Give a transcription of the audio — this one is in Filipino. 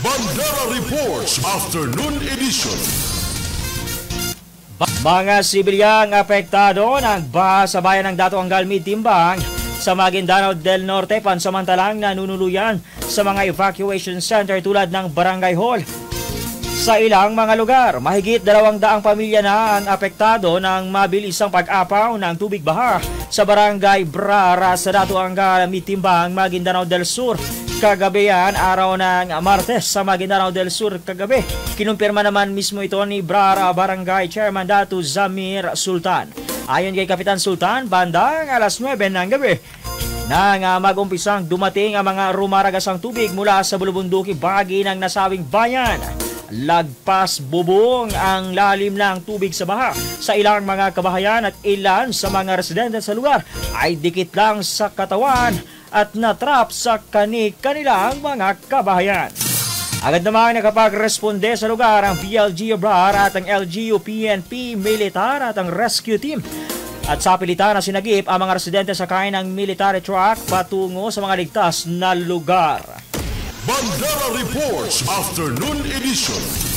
Bandera Reports Afternoon Edition. Mga sibilyang apektado ng baha sa bayan ng Dato Angal Mitimbang sa Maguindanao del Norte pansamantalang nanunuluyan sa mga evacuation center tulad ng Barangay Hall. Sa ilang mga lugar, mahigit 200 pamilya na ang apektado ng mabilisang pag-apaw ng tubig baha sa Barangay Brara sa Dato Angal Mitimbang, Maguindanao del Sur. Kagabi yan, araw ng Martes sa Maguindanao del Sur kagabi. Kinumpirma naman mismo ito ni Brara Barangay Chairman Datu Zamir Sultan. Ayon kay Kapitan Sultan, bandang alas 9 ng gabi nang mag-umpisang dumating ang mga rumaragasang tubig mula sa bulubunduki bahagi ng nasabing bayan. Lagpas bubong ang lalim ng tubig sa baha. Sa ilang mga kabahayan at ilan sa mga residente sa lugar ay dikit lang sa katawan at natrap sa kanilang mga kabahayan. Agad namang nakapag-responde sa lugar ang PLGU Brara at ang LGU PNP Militar at ang rescue team. At sa pilitan na sinagip ang mga residente sakay ng military truck patungo sa mga ligtas na lugar. Bandera Reports Afternoon Edition.